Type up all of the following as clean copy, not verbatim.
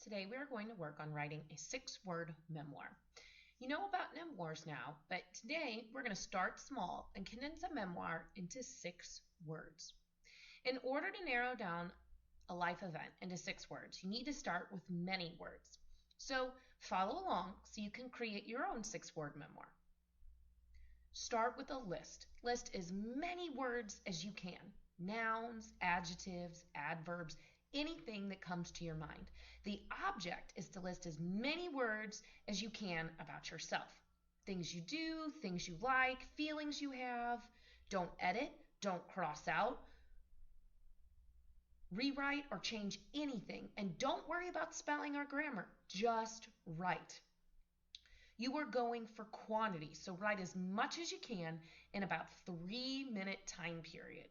Today we are going to work on writing a 6-word memoir. You know about memoirs now, but today we're going to start small and condense a memoir into 6 words. In order to narrow down a life event into 6 words, you need to start with many words. So follow along so you can create your own 6-word memoir. Start with a list. List as many words as you can. Nouns, adjectives, adverbs, anything that comes to your mind. The object is to list as many words as you can about yourself. Things you do, things you like, feelings you have. Don't edit, don't cross out, rewrite or change anything, and don't worry about spelling or grammar. Just write. You are going for quantity, so write as much as you can in about 3-minute time period.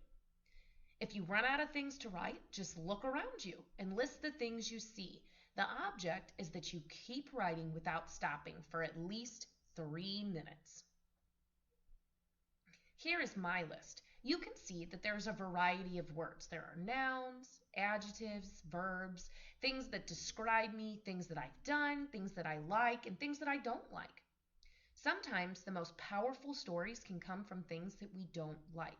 If you run out of things to write, just look around you and list the things you see. The object is that you keep writing without stopping for at least 3 minutes. Here is my list. You can see that there's a variety of words. There are nouns, adjectives, verbs, things that describe me, things that I've done, things that I like, and things that I don't like. Sometimes the most powerful stories can come from things that we don't like.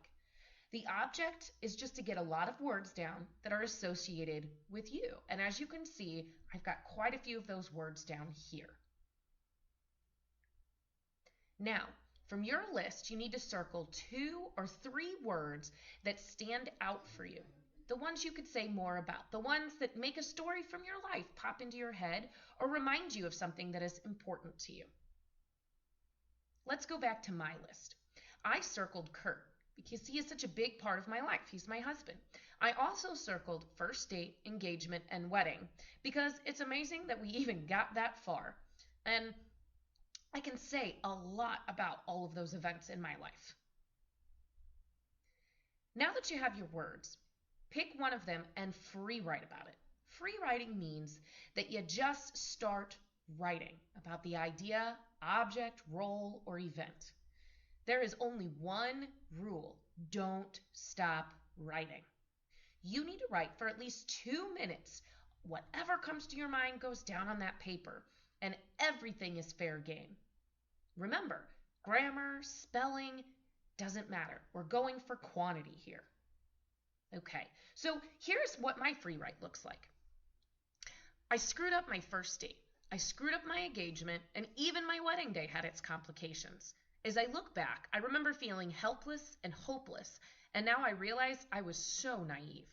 The object is just to get a lot of words down that are associated with you. And as you can see, I've got quite a few of those words down here. Now, from your list, you need to circle 2 or 3 words that stand out for you. The ones you could say more about. The ones that make a story from your life pop into your head or remind you of something that is important to you. Let's go back to my list. I circled Kurt because he is such a big part of my life. He's my husband. I also circled first date, engagement, and wedding because it's amazing that we even got that far. And I can say a lot about all of those events in my life. Now that you have your words, pick one of them and free write about it. Free writing means that you just start writing about the idea, object, role, or event. There is only one rule. Don't stop writing. You need to write for at least 2 minutes. Whatever comes to your mind goes down on that paper, and everything is fair game. Remember, grammar, spelling, doesn't matter. We're going for quantity here. Okay, so here's what my free write looks like. I screwed up my first date. I screwed up my engagement, and even my wedding day had its complications. As I look back, I remember feeling helpless and hopeless, and now I realize I was so naive.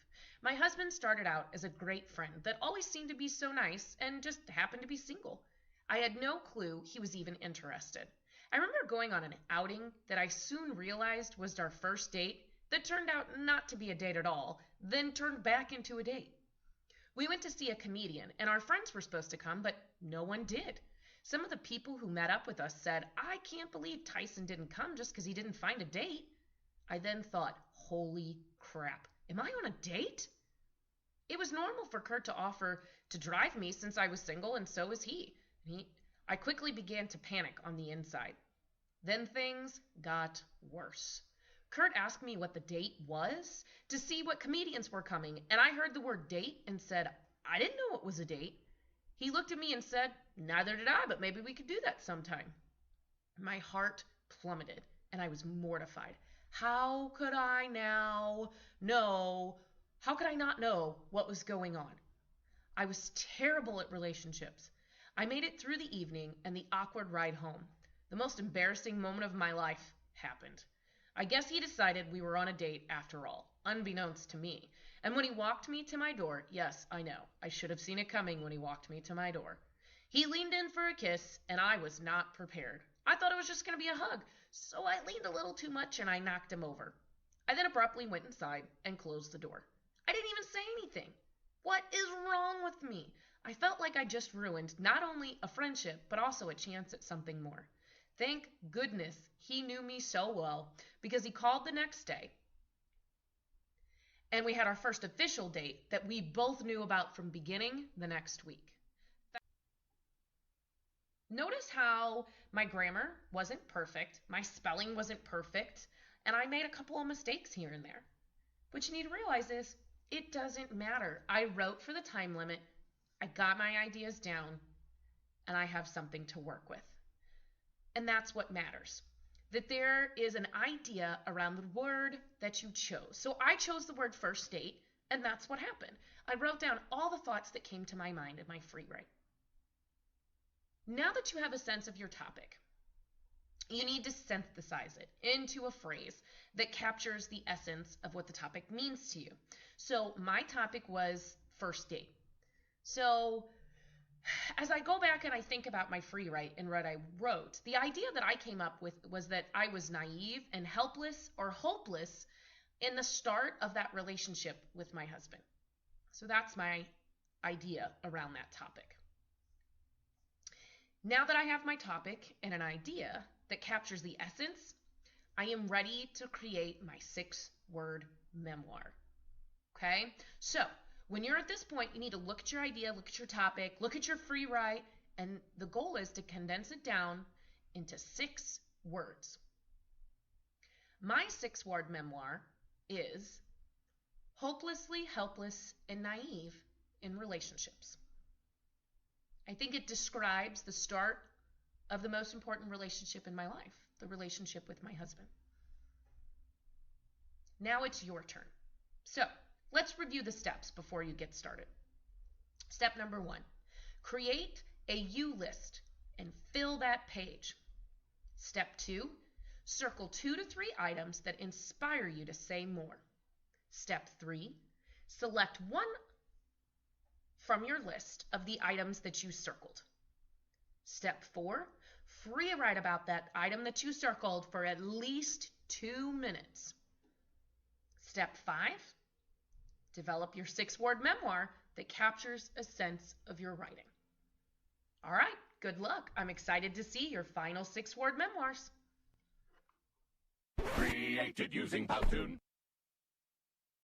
My husband started out as a great friend that always seemed to be so nice and just happened to be single. I had no clue he was even interested. I remember going on an outing that I soon realized was our first date that turned out not to be a date at all, then turned back into a date. We went to see a comedian, and our friends were supposed to come, but no one did. Some of the people who met up with us said, "I can't believe Tyson didn't come just because he didn't find a date." I then thought, holy crap, am I on a date? It was normal for Kurt to offer to drive me since I was single, and so was he. I quickly began to panic on the inside. Then things got worse. Kurt asked me what the date was to see what comedians were coming, and I heard the word date and said, I didn't know it was a date. He looked at me and said, "Neither did I, but maybe we could do that sometime." My heart plummeted, and I was mortified. How could I now know? How could I not know what was going on? I was terrible at relationships. I made it through the evening and the awkward ride home. The most embarrassing moment of my life happened. I guess he decided we were on a date after all, unbeknownst to me. And when he walked me to my door, yes, I know, I should have seen it coming when he walked me to my door. He leaned in for a kiss, and I was not prepared. I thought it was just going to be a hug, so I leaned a little too much and I knocked him over. I then abruptly went inside and closed the door. I didn't even say anything. What is wrong with me? I felt like I just ruined not only a friendship, but also a chance at something more. Thank goodness he knew me so well, because he called the next day, and we had our first official date that we both knew about from beginning the next week. Notice how my grammar wasn't perfect, my spelling wasn't perfect, and I made a couple of mistakes here and there. What you need to realize is it doesn't matter. I wrote for the time limit I got my ideas down, and I have something to work with. And that's what matters. That there is an idea around the word that you chose. So I chose the word first date, and that's what happened. I wrote down all the thoughts that came to my mind in my free write. Now that you have a sense of your topic, you need to synthesize it into a phrase that captures the essence of what the topic means to you. So my topic was first date. So as I go back and I think about my free write and what I wrote, the idea that I came up with was that I was naive and helpless or hopeless in the start of that relationship with my husband. So that's my idea around that topic. Now that I have my topic and an idea that captures the essence, I am ready to create my 6-word memoir. Okay? So, when you're at this point, you need to look at your idea, look at your topic, look at your free write, and the goal is to condense it down into 6 words. My 6-word memoir is hopelessly helpless and naive in relationships. I think it describes the start of the most important relationship in my life, the relationship with my husband. Now it's your turn. So, let's review the steps before you get started. Step number 1, create a you list and fill that page. Step 2, circle 2 to 3 items that inspire you to say more. Step 3, select one from your list of the items that you circled. Step 4, free write about that item that you circled for at least 2 minutes. Step 5, develop your 6-word memoir that captures a sense of your writing. All right, good luck. I'm excited to see your final 6-word memoirs. Created using Powtoon.